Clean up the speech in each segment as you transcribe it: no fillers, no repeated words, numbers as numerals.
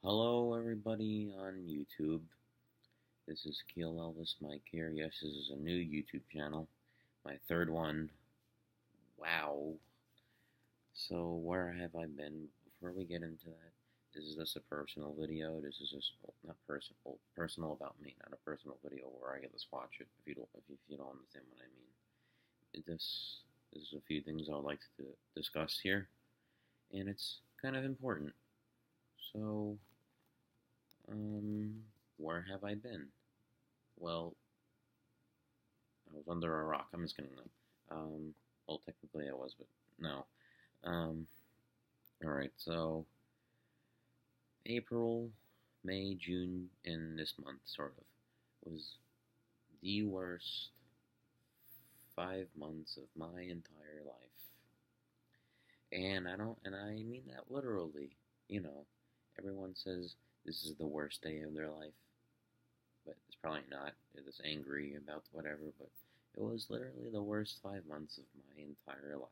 Hello, everybody on YouTube. This is Keel Elvis Mike here. Yes, this is a new YouTube channel, my third one. Wow. So, where have I been? Before we get into that, this is just a personal video. This is just not personal about me, not a personal video where I get to watch it. If you don't understand what I mean, this is a few things I would like to discuss here, and it's kind of important. So, where have I been? Well, I was under a rock. I'm just kidding though. Well, technically I was, but no. Alright, so April, May, June, and this month, sort of, was the worst 5 months of my entire life. And I mean that literally. You know, everyone says this is the worst day of their life, but it's probably not. They're just angry about whatever, but it was literally the worst 5 months of my entire life.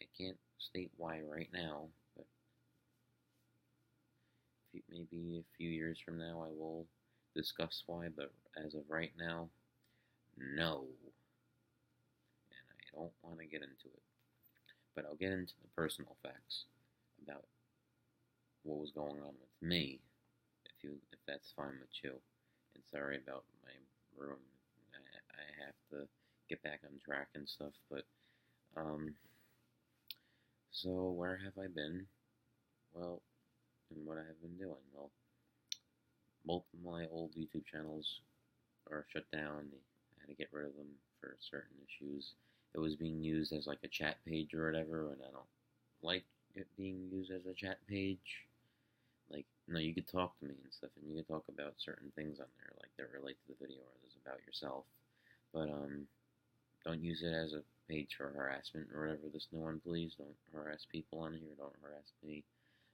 I can't state why right now, but maybe a few years from now I will discuss why, but as of right now, no. And I don't want to get into it. But I'll get into the personal facts about what was going on with me, if that's fine with you. And sorry about my room. I have to get back on track and stuff, but so where have I been? Well, and what I have been doing. Well, both of my old YouTube channels are shut down. I had to get rid of them for certain issues. It was being used as like a chat page or whatever, and I don't like it being used as a chat page. Like, no, you could talk to me and stuff, and you could talk about certain things on there, like that relate to the video or just about yourself. But don't use it as a page for harassment or whatever. This new one, please don't harass people on here. Don't harass me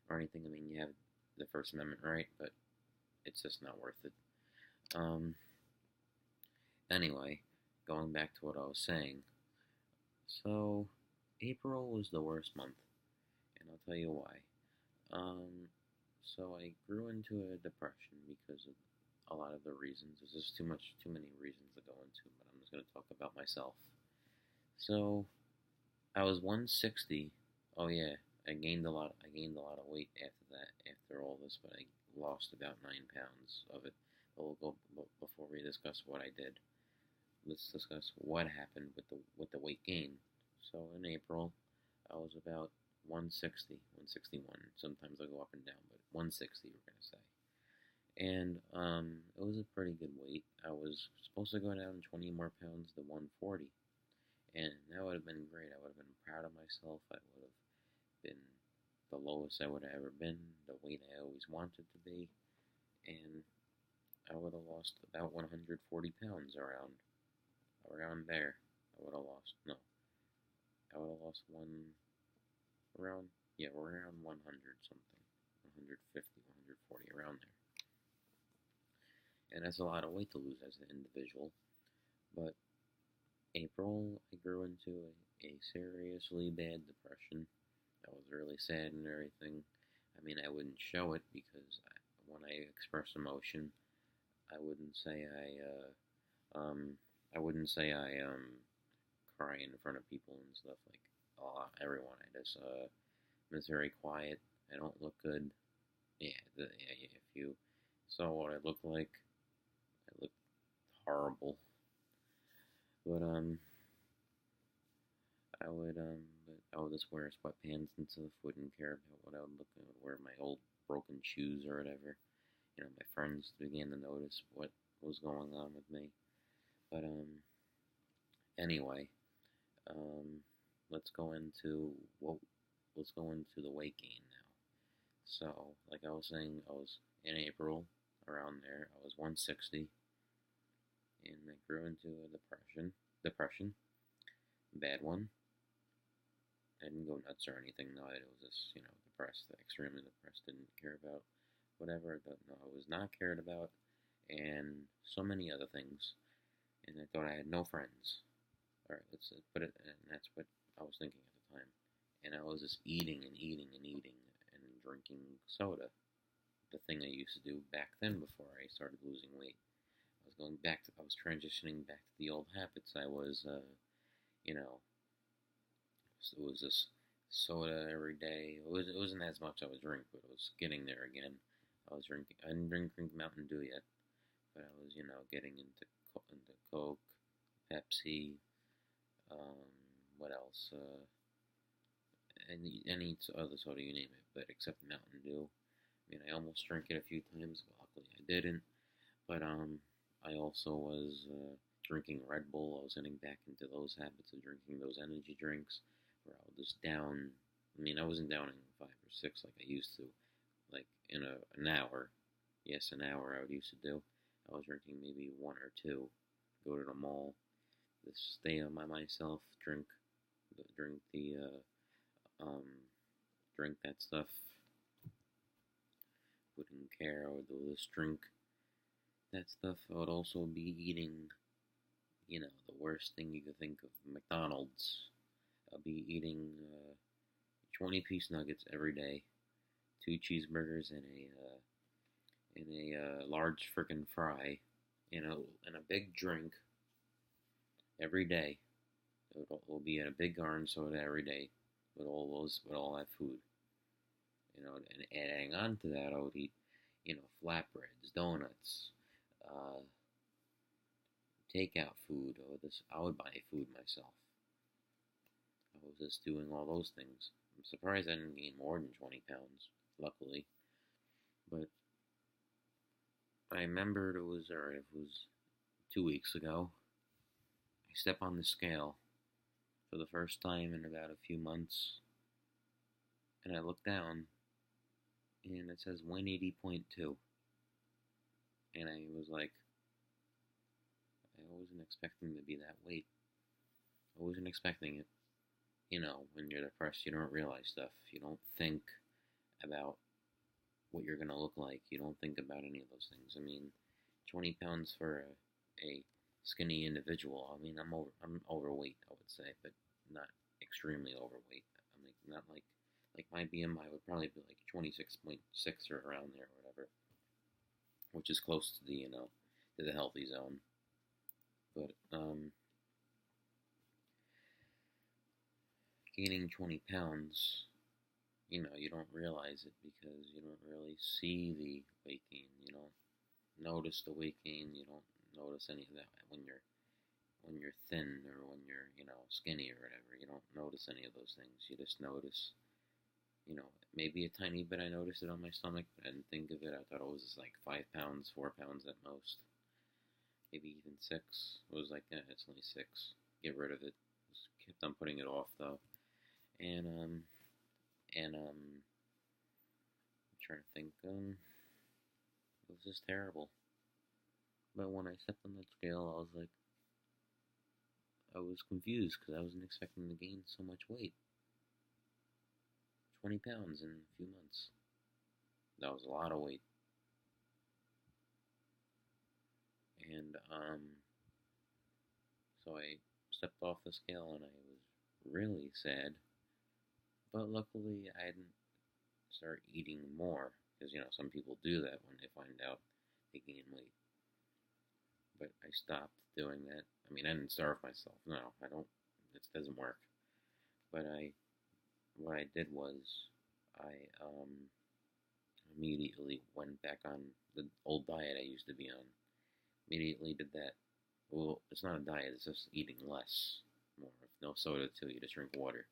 or anything. I mean, you have the First Amendment right, but it's just not worth it. Anyway, going back to what I was saying. So, April was the worst month, and I'll tell you why. So I grew into a depression because of a lot of the reasons. There's just too many reasons to go into, but I'm just going to talk about myself. So, I was 160. Oh yeah, I gained a lot. I gained a lot of weight after that. After all this, but I lost about 9 pounds of it. But we'll go before we discuss what I did. Let's discuss what happened with the weight gain. So in April, I was about 160, 161. Sometimes I go up and down, but 160 we're gonna say. And it was a pretty good weight. I was supposed to go down 20 more pounds to 140, and that would have been great. I would have been proud of myself. I would have been the lowest I would have ever been, the weight I always wanted to be, and I would have lost about 140 pounds around there. I would have lost, no, I would have lost around 100 something, 150, 140, around there. And that's a lot of weight to lose as an individual. But April, I grew into a seriously bad depression. I was really sad and everything. I mean, I wouldn't show it because when I express emotion, I wouldn't say I cry in front of people and stuff like everyone. I'm just very quiet. I don't look good. Yeah, if you saw what I look like, I look horrible. But I would just wear sweatpants and stuff. Wouldn't care about what I would look. I would wear my old broken shoes or whatever. You know, my friends began to notice what was going on with me. But anyway, um, let's go into the weight gain now. So, like I was saying, I was in April around there. I was 160, and I grew into a depression, bad one. I didn't go nuts or anything. No, it was just depressed, extremely depressed. Didn't care about whatever. No, I was not cared about, and so many other things. And I thought I had no friends. All right, let's put it. And that's what I was thinking at the time. And I was just eating and eating and eating and drinking soda, the thing I used to do back then before I started losing weight. I was transitioning back to the old habits. I was, you know, it was this soda every day. It wasn't as much I would drink, but it was getting there again. I didn't drink Mountain Dew yet, but I was, getting into Coke, Pepsi, um, what else? Any other soda you name it, but except Mountain Dew. I mean, I almost drank it a few times, but luckily I didn't. But I also was drinking Red Bull. I was getting back into those habits of drinking those energy drinks, where I would just down. I mean, I wasn't downing 5 or 6 like I used to, like in an hour. Yes, an hour I would used to do. I was drinking maybe 1 or 2. Go to the mall, just stay by myself, drink the um, drink that stuff. Wouldn't care. I would just drink that stuff. I would also be eating, the worst thing you could think of, McDonald's. I'll be eating 20-piece nuggets every day, 2 cheeseburgers and a large frickin' fry, and a big drink every day. It will be in a big orange soda every day with all that food. And adding on to that, I would eat, flatbreads, donuts, uh, takeout food, or this. I would buy food myself. I was just doing all those things. I'm surprised I didn't gain more than 20 pounds, luckily. But I remembered it was 2 weeks ago. I stepped on the scale for the first time in about a few months, and I looked down, and it says 180.2, and I was like, I wasn't expecting to be that weight. I wasn't expecting it. When you're depressed, you don't realize stuff. You don't think about what you're gonna look like. You don't think about any of those things. I mean, 20 pounds for a skinny individual. I mean, I'm overweight, I would say, but not extremely overweight. I'm like not like my BMI would probably be like 26.6 or around there, or whatever, which is close to the healthy zone. But gaining 20 pounds, you don't realize it because you don't really see the weight gain. You don't notice the weight gain. You don't notice any of that when you're thin, or when you're skinny or whatever. You don't notice any of those things. You just notice, maybe a tiny bit. I noticed it on my stomach, but I didn't think of it. I thought it was like 5 pounds, 4 pounds at most, maybe even 6. It was like, yeah, it's only 6. Get rid of it. Just kept on putting it off though, and I'm trying to think. It was just terrible. But when I stepped on that scale, I was confused because I wasn't expecting to gain so much weight. 20 pounds in a few months. That was a lot of weight. And so I stepped off the scale, and I was really sad. But luckily, I didn't start eating more, because some people do that when they find out they gain weight. But I stopped doing that. I mean, I didn't starve myself. No, I don't. It doesn't work. But what I did was, I immediately went back on the old diet I used to be on. Immediately did that. Well, it's not a diet. It's just eating less, more. No soda too. You just drink water.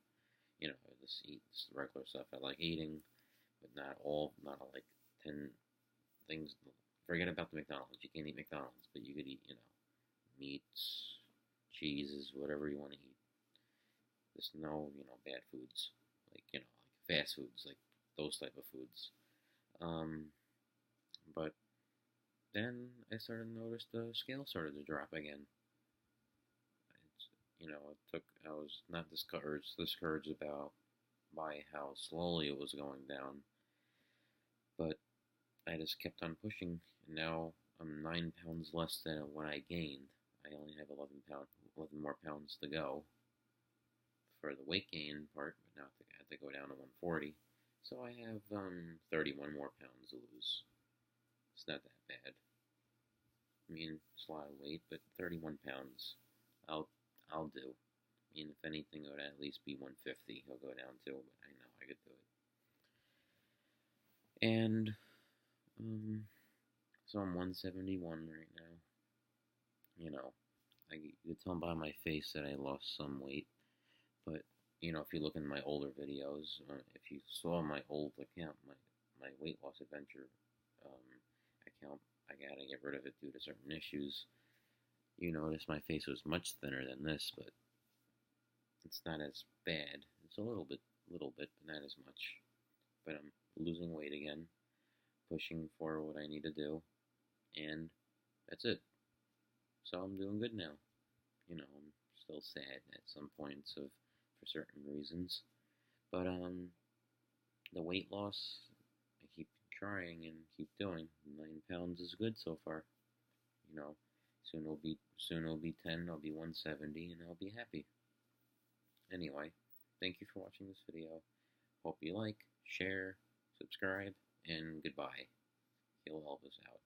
Just eat just regular stuff I like eating, but not like 10 things. Forget about the McDonald's. You can't eat McDonald's, but you could eat, meats, cheeses, whatever you want to eat. There's no, bad foods, like, like fast foods, like those type of foods. But then I started to notice the scale started to drop again. I was not discouraged by how slowly it was going down, but I just kept on pushing, and now I'm 9 pounds less than when I gained. I only have 11 more pounds to go for the weight gain part, but now I have to go down to 140. So I have 31 more pounds to lose. It's not that bad. I mean, it's a lot of weight, but 31 pounds, I'll I'll do. I mean, if anything, it would at least be 150. He'll go down to, but I know I could do it. And so I'm 171 right now. You know, you can tell by my face that I lost some weight. But if you look in my older videos, if you saw my old account, my weight loss adventure account, I gotta get rid of it due to certain issues. You notice my face was much thinner than this, but it's not as bad. It's a little bit, but not as much. But I'm losing weight again, pushing for what I need to do, and that's it. So I'm doing good now. I'm still sad at some points for certain reasons, but the weight loss, I keep trying and keep doing. 9 pounds is good so far. You know, soon it'll be 10. I'll be 170, and I'll be happy. Anyway, thank you for watching this video. Hope you like, share, subscribe, and goodbye. He'll help us out.